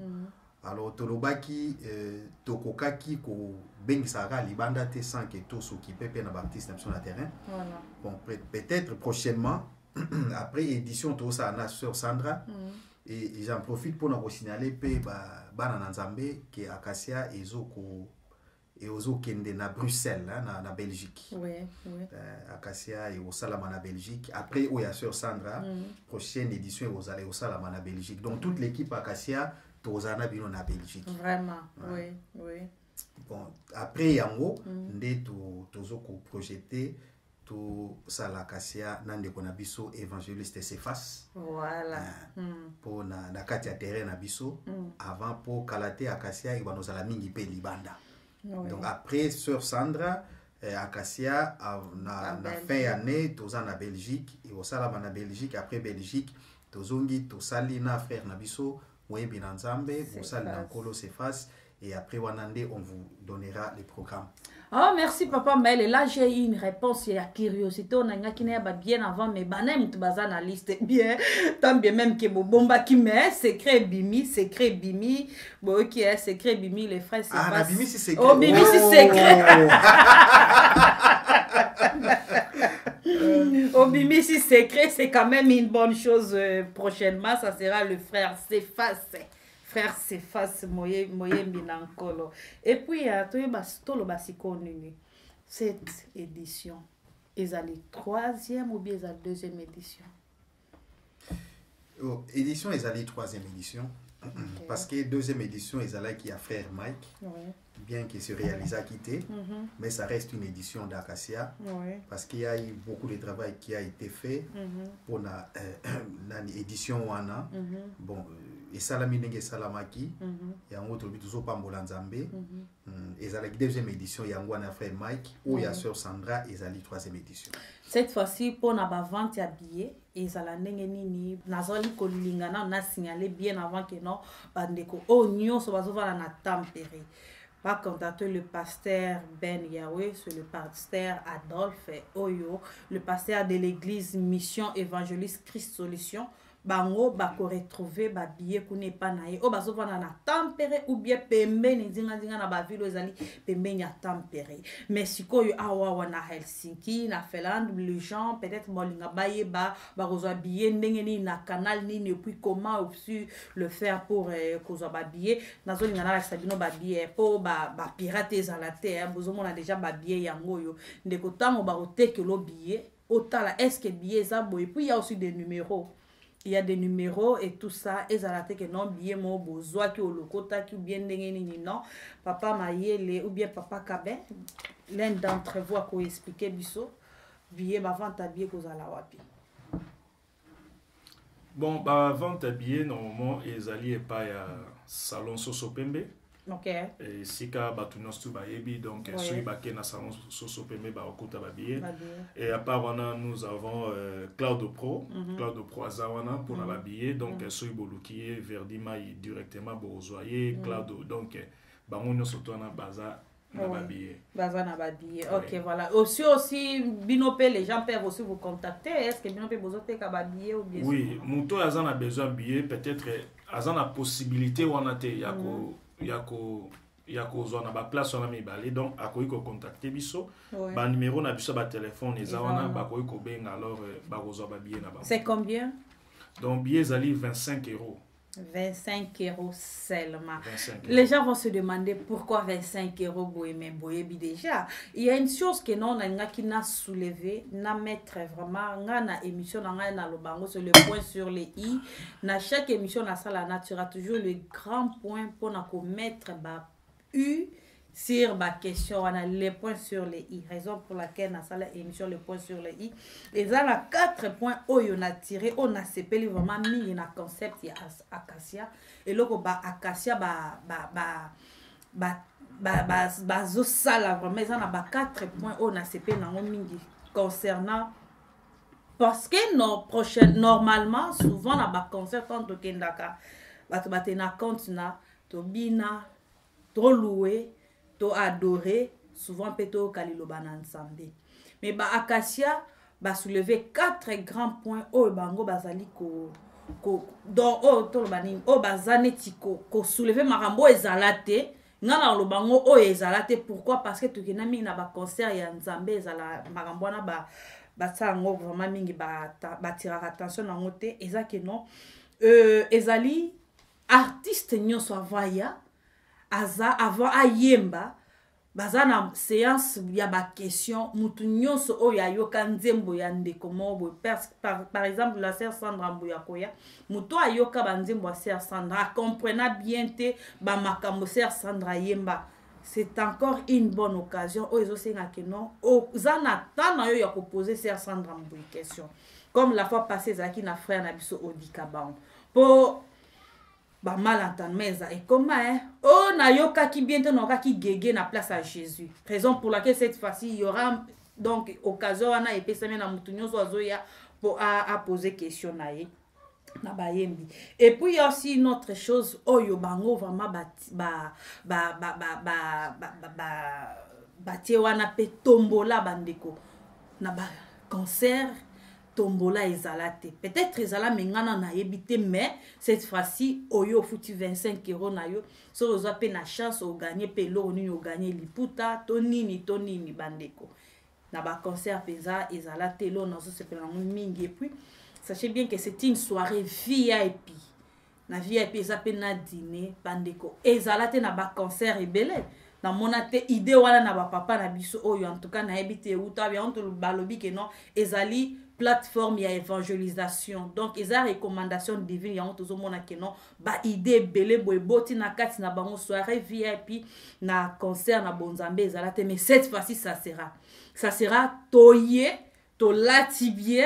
Alors tolobaki tokokaki ko bengisaka libanda te sans que tout s'occupe pe na baptiste na terrain. Voilà. Bon peut-être prochainement après édition tout ça na sur Sandra et j'en profite pour nous signaler pe bana Nzambe que Acacia et ozo kende na Bruxelles na Belgique. Oui. Acacia et au Salama na Belgique. Après où il y a sur Sandra prochaine édition aux allez au Salama na Belgique. Donc toute l'équipe Acacia tozana bino na Belgique. Vraiment. Oui. Bon après yango ndé tozo ko projeter tout ça la Acacia nande kona biso évangéliste s'efface. Voilà. Pour na kati ya terrain na biso avant pour kalater Acacia et bano zala mingi pe libanda. Donc après sœur Sandra Acacia na fin année toza na Belgique et au Salama na Belgique après Belgique tozongi tosali na frère na biso Moyebi na Nzambe pour sali na Nkolo s'efface et après Wanande on vous donnera les programmes. Oh, merci Papa Maël. Et là, j'ai eu une réponse. Il y a curiosité. On a qui n'est pas bien avant, mais banem tu bazar na liste bien. Tant bien même que bomba qui met secret bimi. Bon, qui est secret bimi, les frères c'est Ah, bimi c'est secret. Oh, bimi c'est secret. Oh, bimi c'est secret, c'est quand même une bonne chose. Prochainement, ça sera le frère s'efface. Frère s'efface moye mbinankolo. Et puis cette édition est la troisième ou bien la deuxième édition? Édition est la troisième édition. Parce que deuxième édition est là qui a frère Mike. Bien qu'il se réalise à quitter, mais ça reste une édition d'Acacia parce qu'il y a eu beaucoup de travail qui a été fait pour l'édition wana. Bon, et Salamine Salamaki, il y a un autre but toujours Pambola Nzambe. Et la deuxième édition, il y a un frère Mike, ou il y a sœur Sandra, et la troisième édition. Cette fois-ci, pour la vente à billets, et ça la nengeni, nazali kolingana, on a signalé bien avant que non, bandeko, oh, nyon, so bazo va na tempéré. Par contacter le pasteur Ben Yahweh, c'est le pasteur Adolphe Oyo, le pasteur de l'église Mission Évangéliste Christ Solution. Bango bako retrouver ba billet kune pa na ye o bazo vana na tempéré ou bien pembe ni zinga na ba ville ezali pembe nya tempéré mais sikoyo awa na Helsinki na Finlande les gens peut-être molinga baye ba rozwa billet ndenge ni na canal ni et puis comment aussi le faire pour kozwa ba billet nazo linga na sabino ba billet po ba pirate ezalate bozo mona déjà ba billet yango yo ndeko tango ba oteke lo billet otala est-ce que billet za boy puis il y a aussi des numéros. Il y a des numéros et tout ça. Et ça que non, bien mon besoin qui au lokota qui ou bien non. Papa Mayele ou bien Papa Kabe. L'un d'entre vous a quoi expliquer biso. Billet avant ta billet qu'on a la wapi. Bon, avant ta billet normalement ils allaient pas à salon Soso Pembe. Ok. Et si ka batunos tu baebi donc celui baké na salon Soso Pembe ba okuta ba billet. Et à part wana nous avons Cloud Pro azawana pour la billet donc celui boluki verdima directement bozoyer Cloud donc bangonyo soto na baza na ba billet. Baza na ba billet. OK, voilà. Aussi Binopé les gens peuvent aussi vous contacter. Est-ce que Binopé bozote ka ba billet ou bien? Oui, muto azana besoin billet peut-être azana possibilité wana te yako zona ba place wana mibale donc akoyi ko contacter biso ba numéro na biso ba téléphone eza wana bakoyi ko benga alors ba rozwa ba billet na ba. C'est combien? Donc billet zali 25 €. 25 € seulement. 25 €. Les gens vont se demander pourquoi 25 € Bohémé Boyebi déjà. Il y a une chose que non n'a qui n'a soulevé, n'a mettre vraiment na émission na lobango sur le point sur les i. Na chaque émission na sala natura toujours le grand point pour na mettre ba u sur ma question, on a les points sur les i. Raison pour laquelle on a la émission les points sur les i. Et ça, on a 4 points où on a tiré, on a séparé vraiment mis un concept il y a Acacia. Et là, Acacia zo sala vraiment ça on a 4 points où on a séparé dans mingi concernant parce que normalement souvent on a concert entre kendaka batena kontina to bina to louer to adorer souvent peto kalilo ensemble mais ba Acacia ba soulever 4 grands points au bango bazali ko donc to banini o bazaneti ko soulever marambo ezalate ngana lo bango o ezalate pourquoi parce que to kenami na ba concert ya nzambe ezala marambo na batia yango vraiment mingi batiraka attention nango te eza ke non ezali artiste nyonso avaya avant ayemba baza na séance ya question mutu nyonso oyo ayoka nzembo ya ndeko moko par exemple la sœur Sandra Mbuya Koya mutu ayoka banzembo ya sœur Sandra comprena bien te ba makambo sœur Sandra yemba c'est encore une bonne occasion oyo ezosenga ke non oza na temps na yo ya poser sœur Sandra Mbuya question comme la fois passée ezalaki na frère na biso Odika Baon po ba malentendement et comment oh na yoka ki bientôt na ki gege na place à Jésus raison pour laquelle cette fois-ci il y aura donc occasion wana epesami na mutu nyonso azoya pour à poser question na ye na bayembi et puis il y a aussi une autre chose oyo bango vraiment batie wana pe tombola bandeko na ba concert tombola ezalate peut-être ezala mengana na yebite mais cette fois-ci oyo futi 25 € na yo so oza pe na chance o gagner pe lo nini o gagner liputa tonini bandeko na ba concert peza ezalate lo na so sepela mingi et puis sachez bien que c'est une soirée VIP na VIP eza pe na dîner bandeko ezalate na ba concert ebele na monate idée wala na ba papa na biso oyo en tout cas na yebite uta bien on te balobi que non ezali plateforme ya évangélisation donc eza recommandation divine ya on mona ke non ba idée belé boy boti na kati na bango soirée VIP na concert na bonzambe ezalate mais cette fois-ci ça sera toye to latibie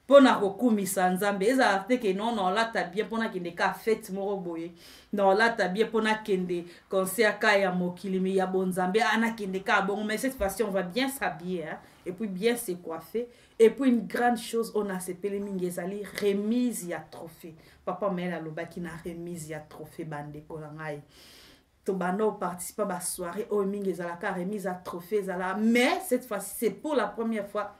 pona kokumisa nzambe ezalate ke non lata bien pona kende ka fête moko boye non lata bien pona kende concert ka ya mokili mi ya bonzambe ana kende ka bon mais cette fois-ci on va bien s'habiller hein? Et puis bien se coiffer et puis une grande chose on a sepelé mingi ezali remise ya trophée papa mela lobaki na remise ya trophée bandeko na ngai to bando participer ba soirée o mingi ezalaka remise ya trophée ezala mais cette fois-ci c'est pour la première fois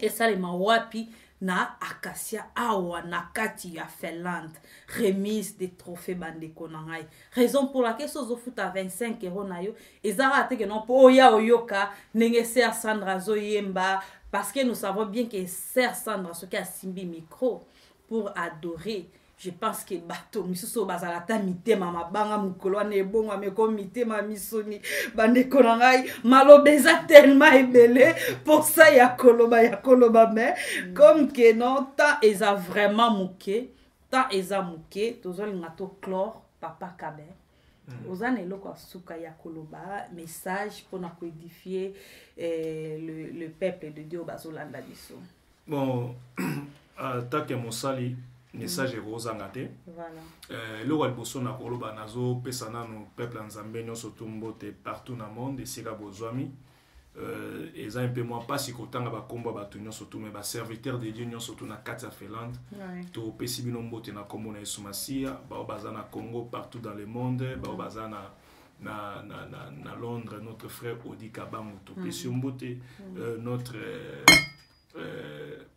et ça les mawapi na Acacia awa na kati ya Finlande remise des trophées bandeko na ngai raison pour laquelle sozo futa 25 € na yo ezara te que non po ya oyoka nenge sœur Sandra zoyemba parce que nous savons bien que sœur Sandra ce qui a simbi micro pour adorer je pense que bato misuso bazalata mitema mabanga mukolo ne bonga me ko mitema misoni bandeko na ngai malobeza tellement ebele pour ça ya koloba mais comme que non ta eza vraiment muke ta eza muke tozoli ngato chlore papa kabe ozane loko suka ya koloba message pour na édifier le peuple de Dieu bazolanda biso bon take mosali message rozanga te voilà le liboso na koloba nazo pesana no peuple nzambe nyonso tumbote partout na monde esika bozwami eza un peu moins pas si kotanga ba komba ba nyonso tume ba serviteur de Dieu nyonso tuna kati ya Finlande to pesi bino mbote na kombo na Yesu Masia ba bazana Congo partout dans le monde ba bazana na Londres notre frère Odika Baon to pesi mbote notre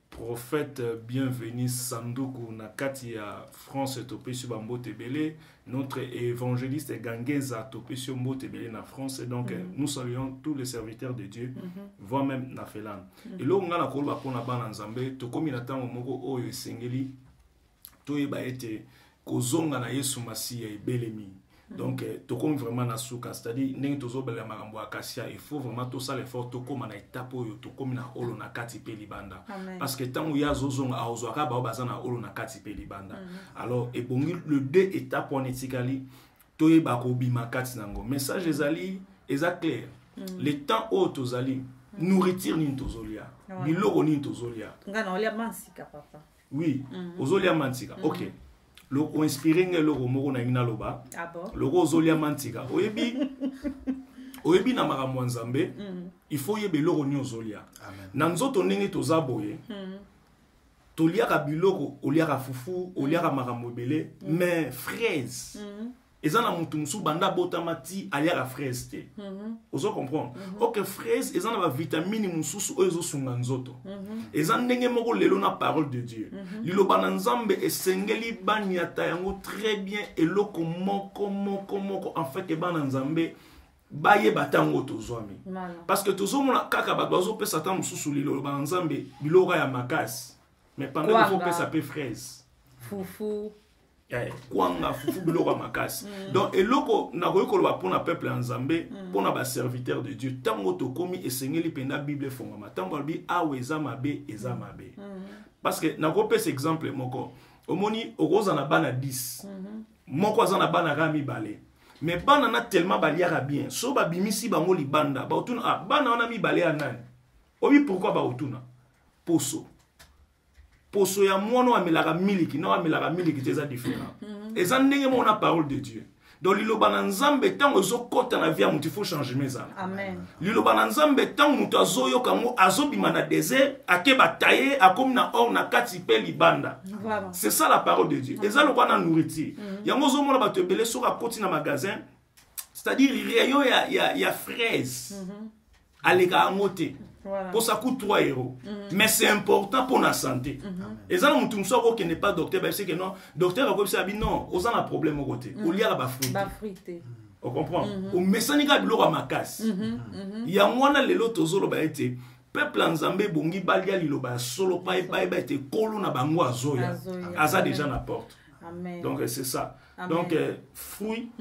prophète bienvenu Sanduku na kati ya France topé sur Bambote Belé notre évangéliste Gangeza topé sur Mbote Belé na France donc nous saluons tous les serviteurs de Dieu voire même na Finlande et là on a na koloba pona bana nzambe to komi na tango moko oyo esengeli to yeba ete kozonga na Yesu Masia ebelemi donc to comme vraiment na suka c'est-à-dire ndenge tozobela makambo Acacia il faut vraiment tout ça l'effort to comme na étape oyo to comme na olo na kati pe libanda parce que tango ya zozonga aozwaka ba bazana olo na kati pe libanda alors et bon le deux étapes on etikali to yeba ko bima kati nango message ezali eza clair le temps o tozali nourriture ni tozolia biloko ni tozolia ngana olia mansika papa oui ozolia mansika OK loko inspiring loko moko na ngina loba loko ozolia mantika oyebi na makambo nzambe il faut yebe loko ni ozolia na nzoto ndenge tozaboye toliaka biloko oliaka fufu oliaka makambo belé mais fraise ezana mutu musu banda botamati aliaka fraise te ozo comprendre OK fraise ezana ba vitamine mususu ozo sunga nzoto ezana ndenge moko lelo na parole de Dieu liloba na nzambe esengeli banyata yango très bien eloko moko en fait e bana nzambe baye batango tozwami parce que tozomona kaka bato bazopesa ta mosusu lilo banzambe biloko ya makasi mais pendant il faut pesa pe fraise fufu kwanga fufu biloko ya makasi donc eloko nakoki koloba mpona peuple ya nzambe mpona baserviteur de Dieu ntango tokomi esengeli mpenza bible efongama ntango alobi awa eza mabe eza mabe parce que nakopesa exemple moko omoni okozala na bana 10 moko aza na bana kaka mibale mais bana na tellement baliaka bien so babimisi bango libanda baotuna bana wana mibale ya nani obi pourquoi baotuna poso ya mwana amelaka miliki na amelaka miliki te eza différent eza ndenge mona parole de Dieu donc liloba na nzambe tango ezokota na vie ya mutu il faut changer mezala amen liloba na nzambe tango mutu azoyoka ngo azobima na désert ake bataye akomi na or na kati pe libanda c'est ça la parole de Dieu eza lokwa na nourriture yango ozomona bato ebele soki akoti na magasin c'est-à-dire rayon ya fraise aleka yango te pour ça coûte 3 €. Mais c'est important pour la santé. Et ça, nous ne n'est pas docteur, c'est que non, docteur a dit non, on a un problème au côté. On y a la fruité. On comprend. On met ça n'y a pas de macasse. Il y a moins les lots aux ba été peuple en Zambie bongi balia liloba solo pa été kolo na bango azoya. Aza déjà n'apporte. Donc c'est ça. Amen. Donc fruit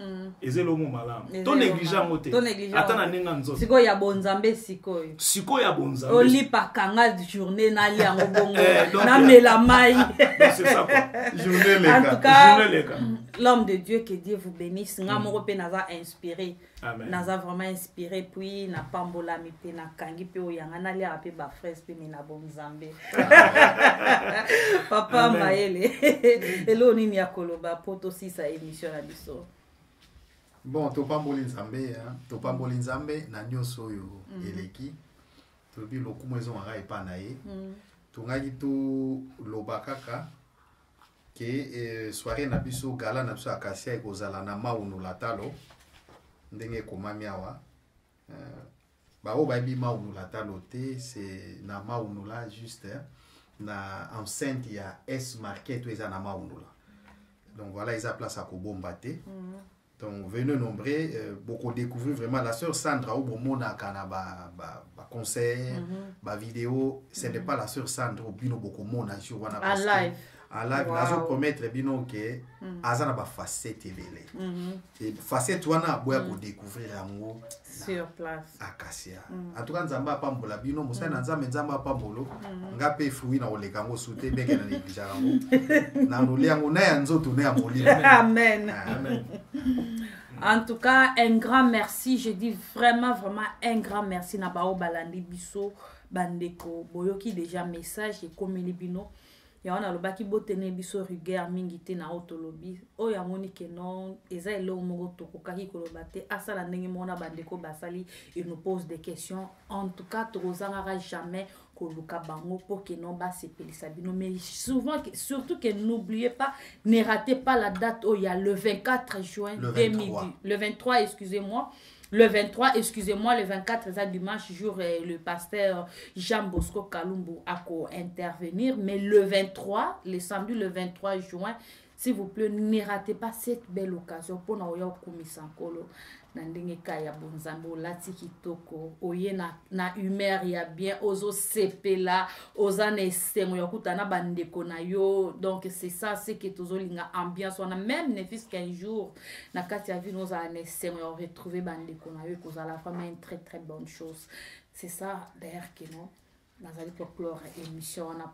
ezelo mo malamu to négligent moté atana nenga nzoto siko ya bonzambe siko ya bonzambe oli pakanga journée na liango bongo na mela mai c'est ça quoi journée leka l'homme de Dieu, que Dieu vous bénisse nga moko pe naza inspiré naza vraiment inspiré puis na pambola mi pe na kangi pe oyanga na lia pe ba fraise pe na bonzambe papa maele elo nini ya koloba poto si sa émission la biso bon topamboli nzambe na nyonso oyo eleki tobi lokumu ezo ngaka epa na ye tongaki to loba kaka ke soirée na biso gala na biso akasia ekozala na maunula talo ndenge ekomami awa bao bayebi maunula talo te c'est na maunula juste na enceinte ya S market eza na maunula donc voilà ils a place à kobomba te donc venez nombreux beaucoup découvrir vraiment la sœur Sandra au bomona kana ba concert ba vidéo ce n'est pas la sœur Sandra au bino beaucoup mona sur wana en live nazo promettre bino ke azana ba facette ebele et facette wana boya ko découvrir yango sur place akasia en tout cas nzamba pambola bino musana nzamba pambolo ngape fruit na oleka ngo sute beke na négligent yango na nole yango na ya nzoto na ya molimo amen en tout cas un grand merci, je dis vraiment un grand merci na bao balandi biso bandeko boyoki déjà message et comme bino ya wana lobaki botene biso rigueur mingi te na otolobi oya moni ke non eza elo moko tokokaki koloba te asala ndenge mona bandeko basali il nous pose des questions en tout cas tozangaka jamais koluka bango pour que non ba sepelisa bino mais souvent surtout que n'oubliez pas ne ratez pas la date où il y a le 24 juin le 23 excusez-moi. Le 23, excusez-moi, le 24, c'est dimanche, jour, le pasteur Jean Bosco Kalumbu a intervenir. Mais le 23, le samedi, le 23 juin, s'il vous plaît, ne ratez pas cette belle occasion pour nous commissankolo. Nandenge kaya bonzambo lati kitoko oye na humeur ya bien ozo sepela ozane sengo yakuta na bandeko na yo donc c'est ça c'est que tozolinga ambiance on a même ne fils qu'un jour na kati ya vie nous a ne sengo ya retrouver bandeko na yo kozala vraiment une très très bonne chose c'est ça d'ailleurs que non nazali clore émission na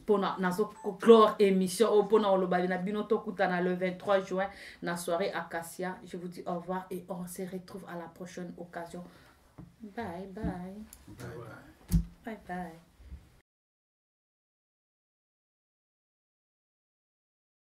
pona nazo clore émission au pona olobali na bino tokutana le 23 juin na soirée Acacia. Je vous dis au revoir et on se retrouve à la prochaine occasion. Bye bye. Bye bye. Bye bye.